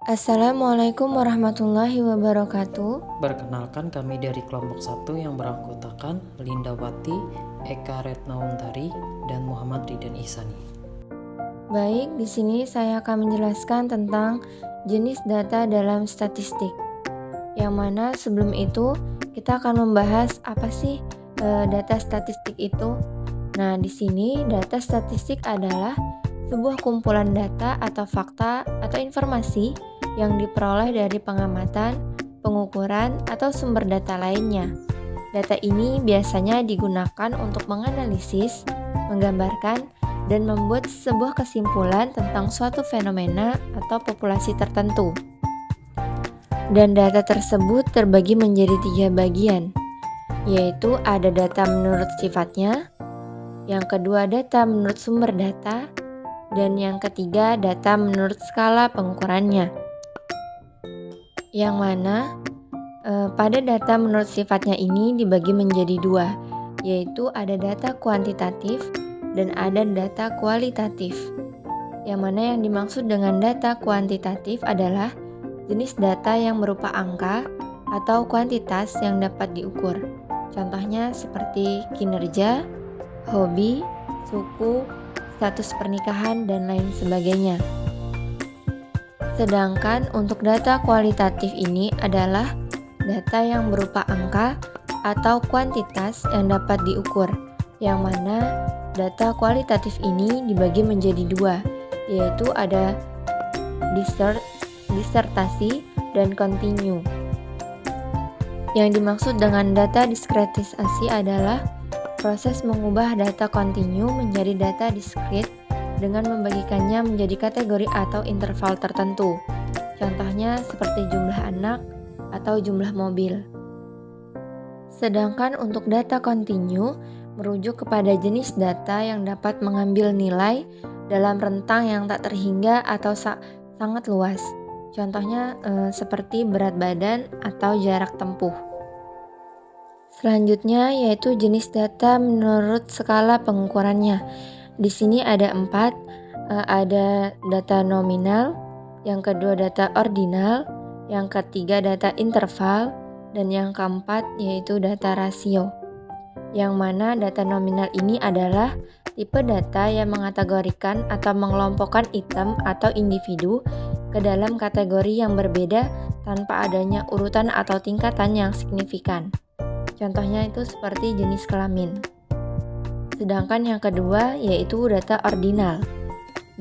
Assalamualaikum warahmatullahi wabarakatuh. Perkenalkan, kami dari kelompok 1 yang beranggotakan Lindawati, Eka Retnawuntari, dan Muhammad Ridan Ihsani. Baik, di sini saya akan menjelaskan tentang jenis data dalam statistik. Yang mana sebelum itu kita akan membahas apa sih data statistik itu. Nah, di sini data statistik adalah sebuah kumpulan data atau fakta atau informasi yang diperoleh dari pengamatan, pengukuran, atau sumber data lainnya. Data ini biasanya digunakan untuk menganalisis, menggambarkan, dan membuat sebuah kesimpulan tentang suatu fenomena atau populasi tertentu. Dan data tersebut terbagi menjadi 3 bagian, yaitu ada data menurut sifatnya, yang kedua data menurut sumber data, dan yang ketiga data menurut skala pengukurannya. Yang mana pada data menurut sifatnya ini dibagi menjadi 2, yaitu ada data kuantitatif dan ada data kualitatif. Yang mana yang dimaksud dengan data kuantitatif adalah jenis data yang berupa angka atau kuantitas yang dapat diukur. Contohnya seperti kinerja, hobi, suku, status pernikahan, dan lain sebagainya. Sedangkan untuk data kualitatif ini adalah data yang berupa angka atau kuantitas yang dapat diukur, yang mana data kualitatif ini dibagi menjadi 2, yaitu ada disertasi dan kontinu. Yang dimaksud dengan data diskretisasi adalah proses mengubah data kontinu menjadi data diskrit dengan membagikannya menjadi kategori atau interval tertentu. Contohnya seperti jumlah anak atau jumlah mobil. Sedangkan untuk data kontinu merujuk kepada jenis data yang dapat mengambil nilai dalam rentang yang tak terhingga atau sangat luas. Contohnya seperti berat badan atau jarak tempuh. Selanjutnya yaitu jenis data menurut skala pengukurannya. Di sini ada 4, ada data nominal, yang kedua data ordinal, yang ketiga data interval, dan yang keempat yaitu data rasio. Yang mana data nominal ini adalah tipe data yang mengategorikan atau mengelompokkan item atau individu ke dalam kategori yang berbeda tanpa adanya urutan atau tingkatan yang signifikan. Contohnya itu seperti jenis kelamin. Sedangkan yang kedua yaitu data ordinal.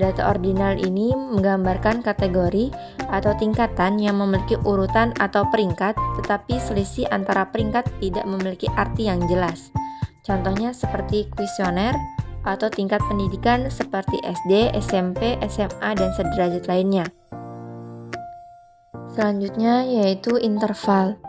Data ordinal ini menggambarkan kategori atau tingkatan yang memiliki urutan atau peringkat, tetapi selisih antara peringkat tidak memiliki arti yang jelas. Contohnya seperti kuesioner atau tingkat pendidikan seperti SD, SMP, SMA, dan sederajat lainnya. Selanjutnya yaitu interval,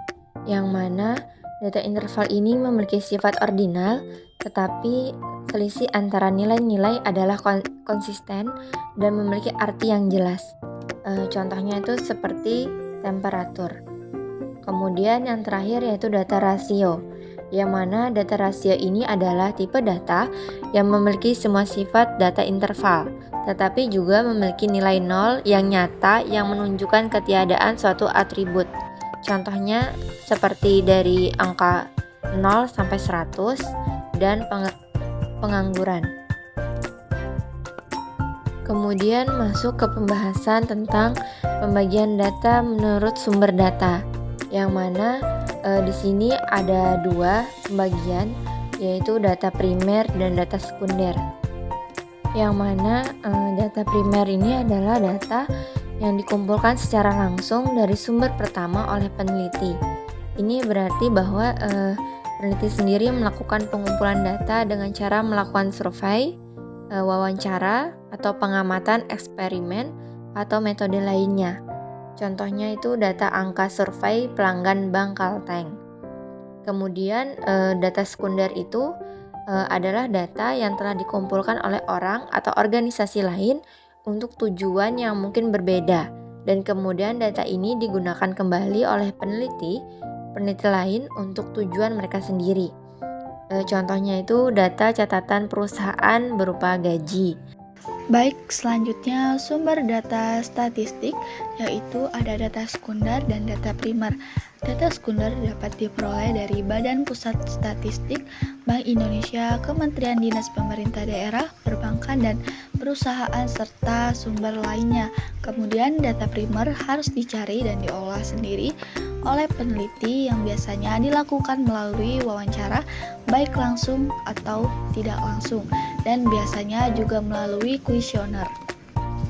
yang mana data interval ini memiliki sifat ordinal, tetapi selisih antara nilai-nilai adalah konsisten dan memiliki arti yang jelas. Contohnya itu seperti temperatur. Kemudian yang terakhir yaitu data rasio, yang mana data rasio ini adalah tipe data yang memiliki semua sifat data interval, tetapi juga memiliki nilai nol yang nyata yang menunjukkan ketiadaan suatu atribut. Contohnya seperti dari angka 0 sampai 100 dan pengangguran. Kemudian masuk ke pembahasan tentang pembagian data menurut sumber data, yang mana di sini ada 2 pembagian, yaitu data primer dan data sekunder. Yang mana data primer ini adalah data yang dikumpulkan secara langsung dari sumber pertama oleh peneliti. Ini berarti bahwa peneliti sendiri melakukan pengumpulan data dengan cara melakukan survei, wawancara, atau pengamatan eksperimen atau metode lainnya. Contohnya itu data angka survei pelanggan bank Kalteng. Kemudian data sekunder itu adalah data yang telah dikumpulkan oleh orang atau organisasi lain untuk tujuan yang mungkin berbeda, dan kemudian data ini digunakan kembali oleh peneliti lain untuk tujuan mereka sendiri. Contohnya itu data catatan perusahaan berupa gaji. Baik, selanjutnya sumber data statistik, yaitu ada data sekunder dan data primer. Data sekunder dapat diperoleh dari Badan Pusat Statistik, Bank Indonesia, Kementerian Dinas Pemerintah Daerah, perbankan, dan perusahaan, serta sumber lainnya. Kemudian data primer harus dicari dan diolah sendiri oleh peneliti yang biasanya dilakukan melalui wawancara, baik langsung atau tidak langsung, dan biasanya juga melalui kuesioner.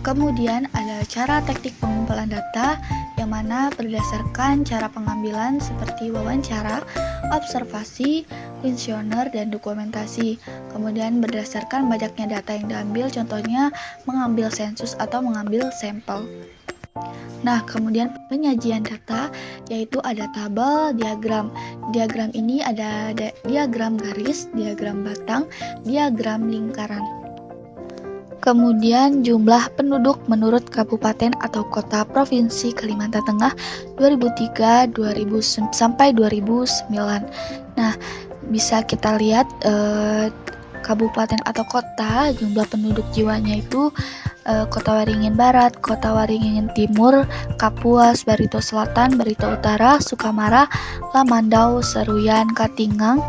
Kemudian ada cara teknik pengumpulan data yang mana berdasarkan cara pengambilan seperti wawancara, observasi, kuesioner, dan dokumentasi. Kemudian berdasarkan banyaknya data yang diambil, contohnya mengambil sensus atau mengambil sampel. Nah, kemudian penyajian data yaitu ada tabel, diagram. Diagram ini ada diagram garis, diagram batang, diagram lingkaran. Kemudian jumlah penduduk menurut kabupaten atau kota provinsi Kalimantan Tengah 2003 sampai 2009. Nah, bisa kita lihat kabupaten atau kota, jumlah penduduk jiwanya itu Kota Waringin Barat, Kota Waringin Timur, Kapuas, Barito Selatan, Barito Utara, Sukamara, Lamandau, Seruyan, Katingang,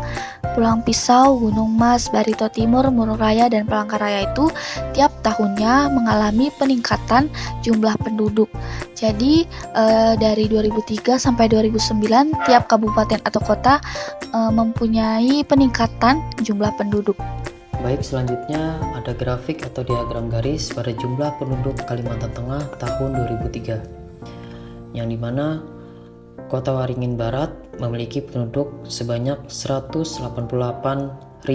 Pulang Pisau, Gunung Mas, Barito Timur, Murung Raya, dan Palangkaraya itu tiap tahunnya mengalami peningkatan jumlah penduduk. Jadi dari 2003 sampai 2009 tiap kabupaten atau kota mempunyai peningkatan jumlah penduduk. Baik, selanjutnya ada grafik atau diagram garis pada jumlah penduduk Kalimantan Tengah tahun 2003, yang dimana Kota Waringin Barat memiliki penduduk sebanyak 188.494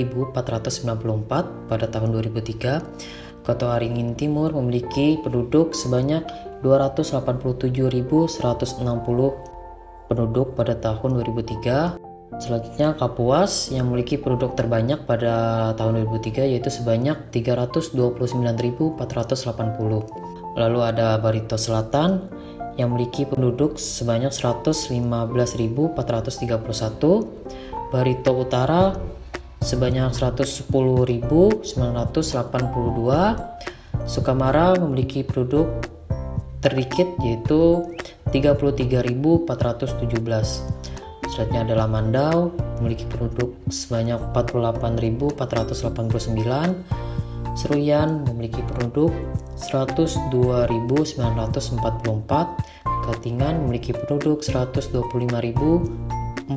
pada tahun 2003. Kota Waringin Timur memiliki penduduk sebanyak 287.160 penduduk pada tahun 2003. Selanjutnya Kapuas yang memiliki penduduk terbanyak pada tahun 2003 yaitu sebanyak 329.480. Lalu ada Barito Selatan yang memiliki penduduk sebanyak 115.431. Barito Utara sebanyak 110.982. Sukamara memiliki penduduk terdikit yaitu 33.417. Selanjutnya adalah Mandau memiliki penduduk sebanyak 48.489. Seruyan memiliki penduduk 102.944. Katingan memiliki penduduk 125.049.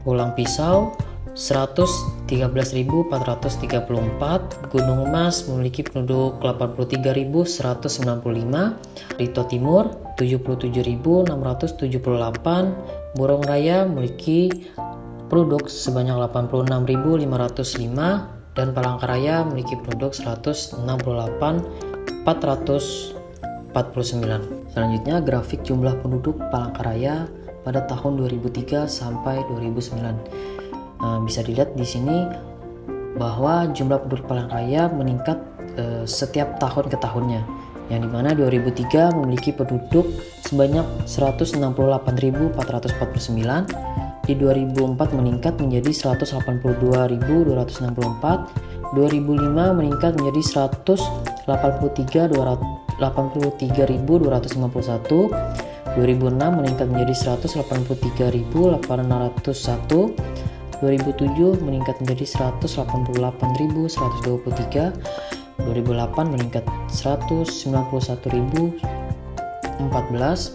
Pulang Pisau 113.434. Gunung Mas memiliki penduduk 83.195. Rito Timur 77.678. Murung Raya memiliki penduduk sebanyak 86.505 dan Palangkaraya memiliki penduduk 168.449. Selanjutnya grafik jumlah penduduk Palangkaraya pada tahun 2003 sampai 2009. Bisa dilihat di sini bahwa jumlah penduduk Palangkaraya meningkat setiap tahun ke tahunnya, yang dimana 2003 memiliki penduduk sebanyak 168.449, di 2004 meningkat menjadi 182.264, 2005 meningkat menjadi 183.251, 2006 meningkat menjadi 183.801, 2007 meningkat menjadi 188.123, 2008 meningkat 191.014,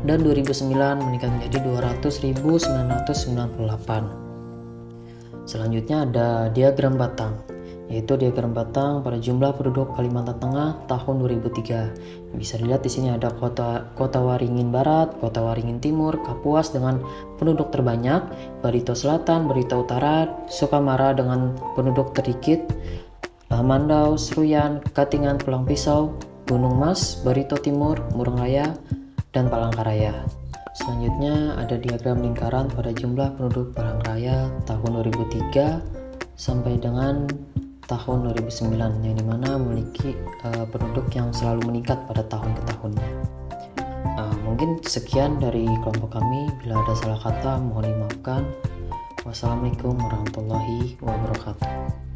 dan 2009 meningkat menjadi 200.998. Selanjutnya ada diagram batang, yaitu diagram batang pada jumlah penduduk Kalimantan Tengah tahun 2003. Bisa dilihat di sini ada Kota Waringin Barat, Kota Waringin Timur, Kapuas dengan penduduk terbanyak, Barito Selatan, Barito Utara, Sukamara dengan penduduk tersedikit, Lamandau, Seruyan, Katingan, Pulang Pisau, Gunung Mas, Barito Timur, Murung Raya, dan Palangkaraya. Selanjutnya ada diagram lingkaran pada jumlah penduduk Palangkaraya tahun 2003 sampai dengan tahun 2009, yang dimana memiliki penduduk yang selalu meningkat pada tahun ke tahunnya. Mungkin sekian dari kelompok kami. Bila ada salah kata mohon dimaafkan. Wassalamualaikum warahmatullahi wabarakatuh.